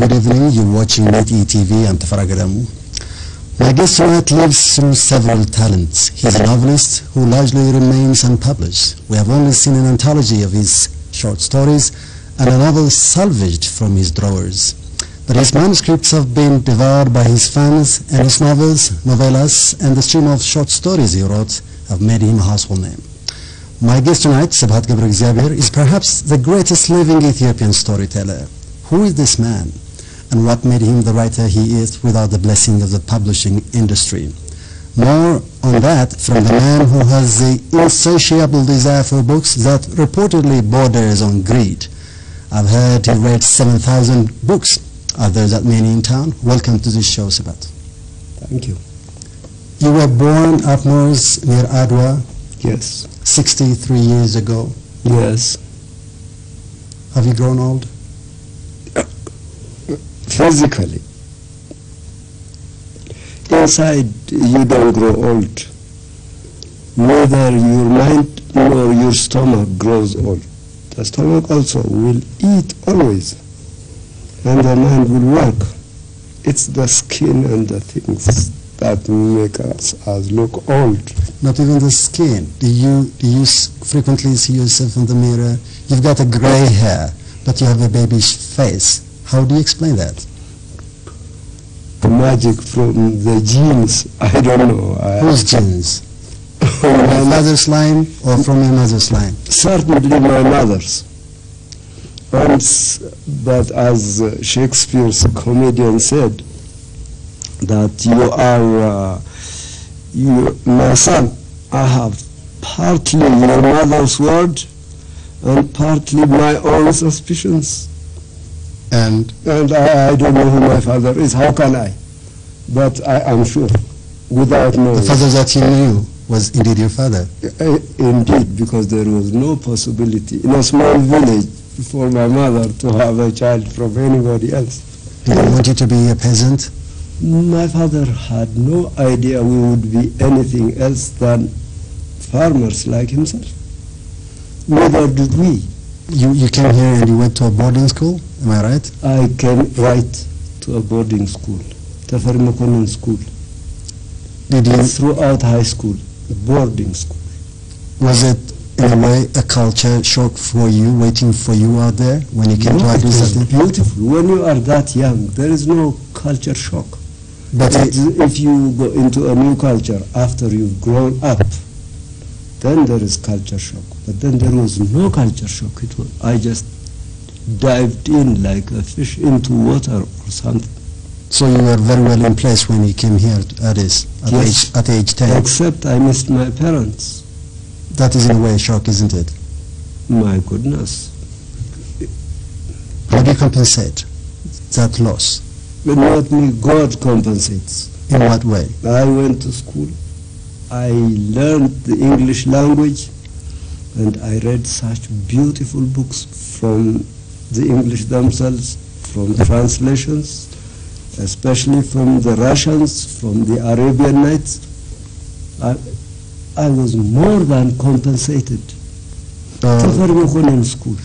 good evening. You're watching Net TV. I'm Sebhat Gebregziabher. My guest tonight lives through several talents. He's a novelist who largely remains unpublished. We have only seen an anthology of his short stories and a novel salvaged from his drawers. But his manuscripts have been devoured by his fans, and his novels, novellas, and the stream of short stories he wrote have made him a household name. My guest tonight, Sebhat Gebregziabher, is perhaps the greatest living Ethiopian storyteller. Who is this man, and what made him the writer he is without the blessing of the publishing industry? More on that from the man who has the insatiable desire for books that reportedly borders on greed. I've heard he read 7,000 books. Are there that many in town? Welcome to this show, Sebhat. Thank you. You were born up north near Adwa. Yes. 63 years ago. Yes. Have you grown old? Physically. Inside, you don't grow old. Neither your mind nor your stomach grows old. The stomach also will eat always, and the mind will work. It's the skin and the things that make us look old. Not even the skin. Do you frequently see yourself in the mirror? You've got a gray hair, but you have a baby's face. How do you explain that? The magic from the genes, I don't know. Whose genes? From your mother's line or from your mother's line? Certainly my mother's. But as Shakespeare's comedian said, that my son, I have partly your mother's word and partly my own suspicions. And I don't know who my father is. How can I? But I am sure, without knowing. The father that you knew was indeed your father? Indeed, because there was no possibility in a small village for my mother to have a child from anybody else. Did he want you to be a peasant? My father had no idea we would be anything else than farmers like himself. Neither did we. You came here and you went to a boarding school, am I right? I came right to a boarding school, Tafari Makonnen school. Did you? Throughout high school, boarding school. Was it in a way a culture shock for you, waiting for you out there when you came to Addis? It was beautiful. When you are that young, there is no culture shock. But if you go into a new culture after you've grown up, then there is culture shock. But then there was no culture shock. I just dived in like a fish into water or something. So you were very well in place when you came here to Addis at age 10? Except I missed my parents. That is in a way a shock, isn't it? My goodness. How do you compensate that loss? But not me, God compensates. In what way? I went to school. I learned the English language, and I read such beautiful books from the English themselves, from translations, especially from the Russians, from the Arabian Nights. I was more than compensated. In school.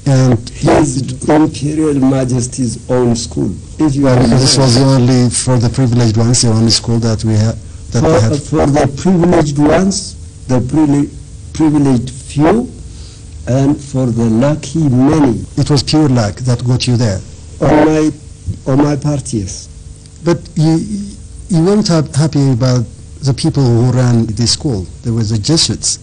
And His Imperial Majesty's own school. If you because this was only for the privileged ones, the only school that we have. For the privileged ones, the privileged few, and for the lucky many. It was pure luck that got you there. On my part, yes. But you weren't happy about the people who ran this school. There were the Jesuits.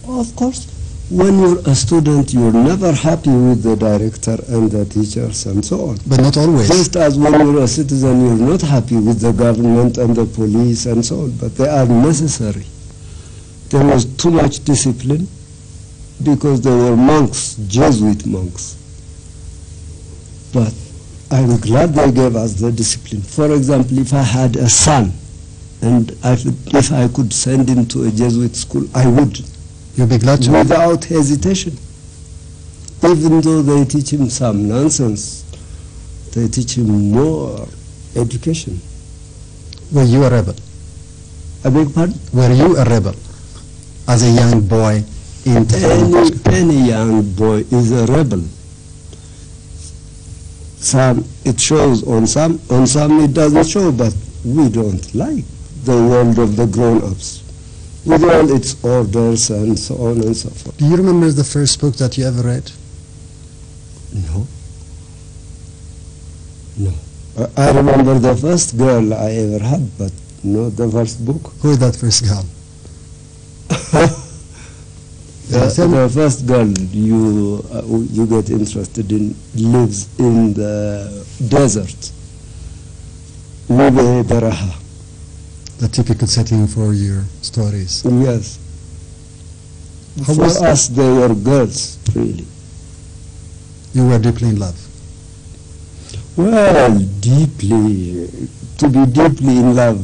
Of course. When you're a student, you're never happy with the director and the teachers and so on. But not always. Just as when you're a citizen, you're not happy with the government and the police and so on. But they are necessary. There was too much discipline because there were monks, Jesuit monks. But I'm glad they gave us the discipline. For example, if I had a son, and if I could send him to a Jesuit school, I would. You'd be glad to? Without hesitation. Even though they teach him some nonsense, they teach him more education. Were you a rebel? I beg pardon? Were you a rebel as a young boy Any young boy is a rebel. Some it shows on some it doesn't show, but we don't like the world of the grown-ups. We want its orders and so on and so forth. Do you remember the first book that you ever read? No. No. I remember the first girl I ever had, but not the first book. Who is that first girl? The first girl you get interested in lives in the desert. Nube Baraha. The typical setting for your stories. Yes. How For was us, they were girls, really. You were deeply in love. Well, deeply. To be deeply in love,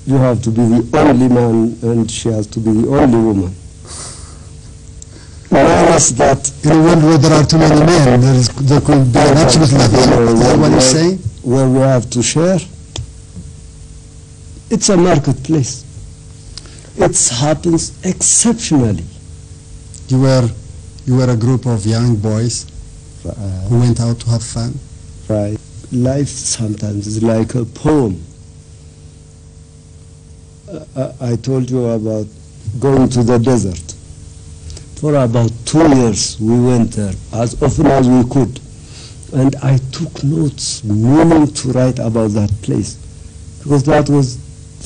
you have to be the only man and she has to be the only woman. Minus that. In a world where there are too many men, there could be an absolute love. Is that what you're saying? Where we have to share. It's a marketplace. It happens exceptionally. You were a group of young boys who went out to have fun. Right. Life sometimes is like a poem. I told you about going to the desert. For about 2 years we went there as often as we could. And I took notes, meaning to write about that place. Because that was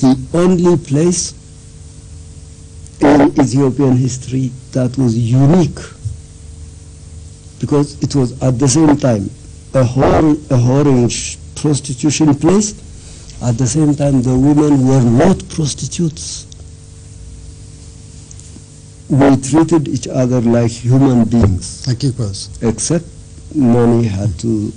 the only place in Ethiopian history that was unique. Because it was at the same time a whoring prostitution place. At the same time, the women were not prostitutes. We treated each other like human beings. Like it was. Except money had to.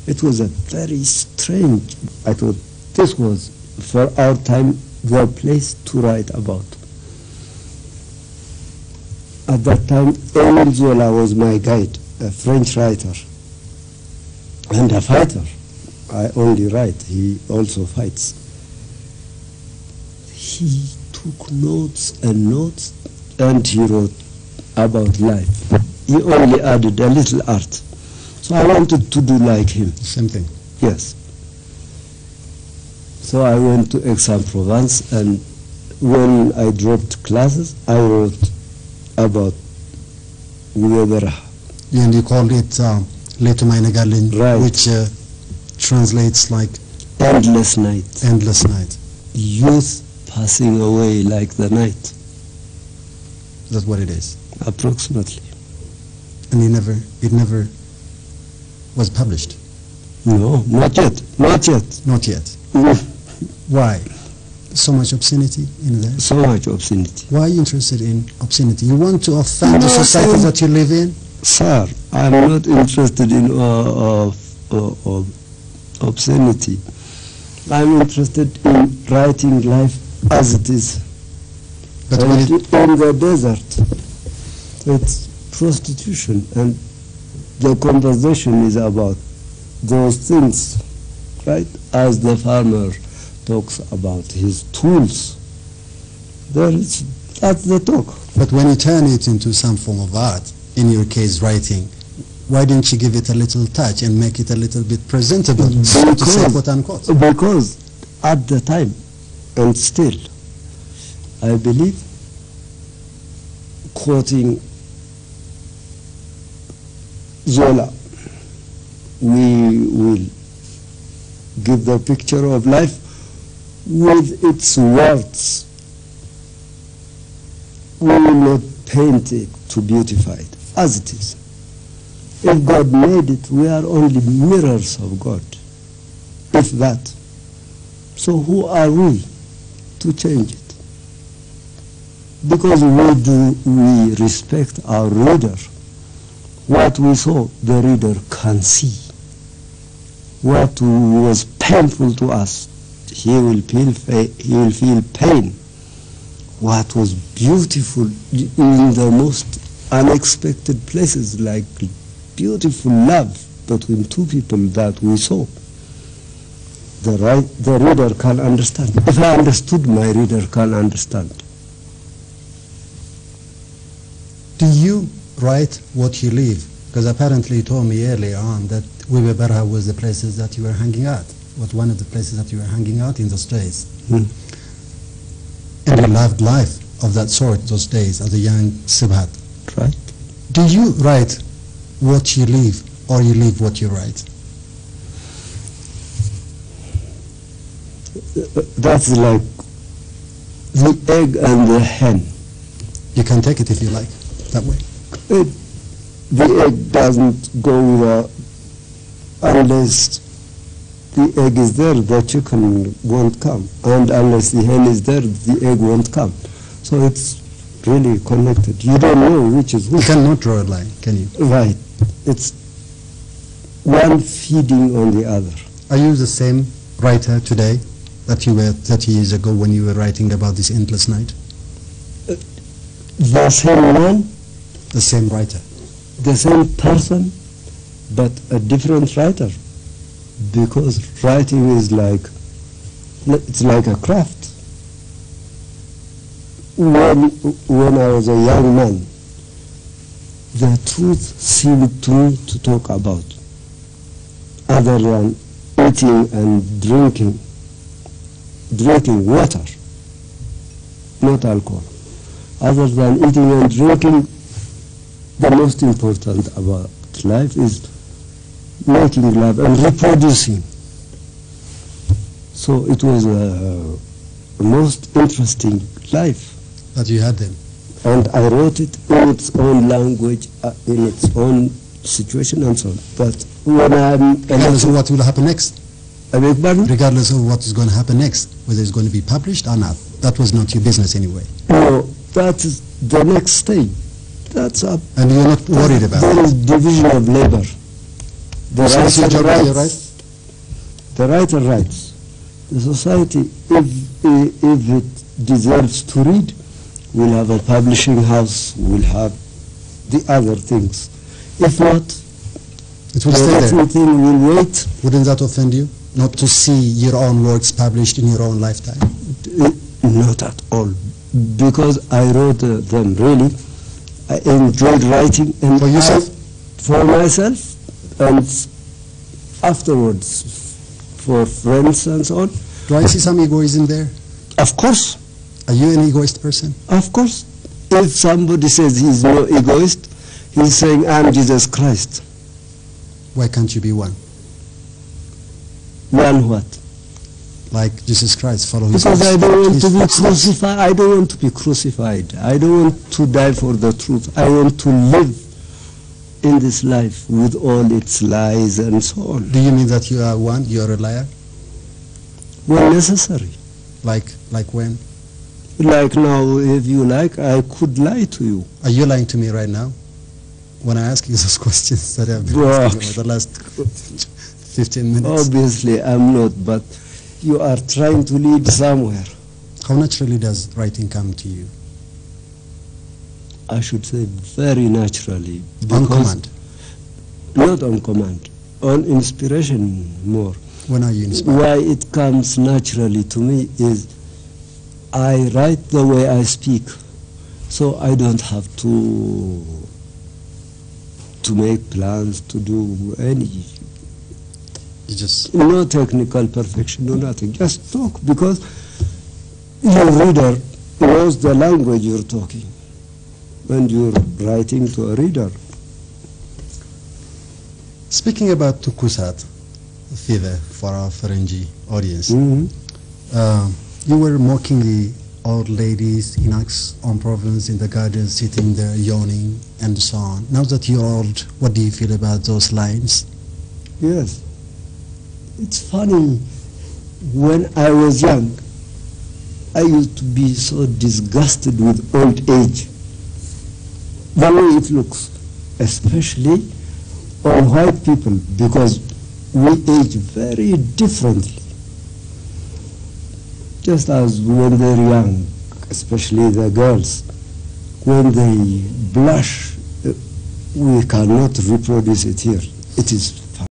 It was a very strange. I thought this was, for our time, the place to write about. At that time, Emile Zola was my guide, a French writer and a fighter. I only write, he also fights. He took notes, and he wrote about life. He only added a little art. So I wanted to do like him. Same thing. Yes. So I went to Aix-en-Provence, and when I dropped classes, I wrote about Nubera. And you called it Leto Mainegalin, Right. which translates like Endless night. endless night. Youth passing away like the night, That's what it is. approximately. And it never was published. No, not yet. Not yet. Not yet. Why? So much obscenity in there. So much obscenity. Why are you interested in obscenity? You want to offend the No, society sir. that you live in? Sir, I'm not interested in obscenity. I'm interested in writing life as it is. But And when it, in the desert, it's prostitution, and the conversation is about those things, right? As the farmer talks about his tools, that's the talk. but when you turn it into some form of art, in your case writing, why didn't you give it a little touch and make it a little bit presentable, so to say, quote unquote? Because at the time, and still, I believe, quoting Zola, we will give the picture of life with its words. We will not paint it to beautify it as it is. If God made it, we are only mirrors of God, if that. So who are we to change it? Because we respect our reader. What we saw, the reader can see. What was painful to us, he will feel pain. What was beautiful in the most unexpected places, like beautiful love between two people that we saw, the reader can understand. If I understood, my reader can understand. Do you write what you live, Because apparently you told me earlier on that Wibe Barha was the places that you were hanging out, was one of the places that you were hanging out in those days. And you loved life of that sort those days as a young Sebhat. Right. Do you write what you live, or you live what you write? That's like the egg and the hen. You can take it if you like, that way. The egg doesn't go without, unless the egg is there, the chicken won't come. And unless the hen is there, the egg won't come. So it's really connected. You don't know which is which. You cannot draw a line, can you? Right. It's one feeding on the other. Are you the same writer today that you were 30 years ago when you were writing about this endless night? The same man, The same writer. the same person, but a different writer. Because writing is like, it's like a craft. When I was a young man, the truth seemed to me to talk about, other than eating and drinking water, not alcohol. Other than eating and drinking, the most important about life is making love and reproducing. So it was a most interesting life. That you had them. And I wrote it in its own language, in its own situation and so on. But when I'm... Regardless of what will happen next. I beg pardon? Regardless of what is going to happen next, whether it's going to be published or not. That was not your business anyway. No, that is the next stage. That's up. And you're not worried about There it. is division of labor. The So it's your job to write? The writer writes. The society, if it deserves to read, will have a publishing house, will have the other things. If not, It will stay there. everything will wait. Wouldn't that offend you? Not to see your own works published in your own lifetime? Not at all, because I wrote them really. I enjoyed writing and For yourself? for myself, and afterwards for friends and so on. Do I see some egoism there? Of course, Are you an egoist person? of course. If somebody says he's no egoist, he's saying I'm Jesus Christ. Why can't you be one? One what? Like Jesus Christ, follow his Because I don't want to be footsteps. crucified. I don't want to be crucified. I don't want to die for the truth. I want to live in this life with all its lies and so on. Do you mean that you are one, you are a liar? When necessary. Like when? Like now, if you like, I could lie to you. Are you lying to me right now? When I ask you those questions that I've been asking over the last 15 minutes. Obviously, I'm not, but you are trying to lead somewhere. How naturally does writing come to you? I should say very naturally. On because- command? Not on command, on inspiration more. When are you inspired? Why it comes naturally to me is I write the way I speak, so I don't have to make plans to do any, You just, no technical perfection, no nothing, just talk, because your reader knows the language you're talking when you're writing to a reader. speaking about Tukusat fever for our Ferengi audience, you were mocking the old ladies in Axe on Province in the garden, sitting there yawning and so on. Now that you're old, what do you feel about those lines? Yes. It's funny, when I was young, I used to be so disgusted with old age. The way it looks, especially on white people, because we age very differently. Just as when they're young, especially the girls, when they blush, we cannot reproduce it here. It is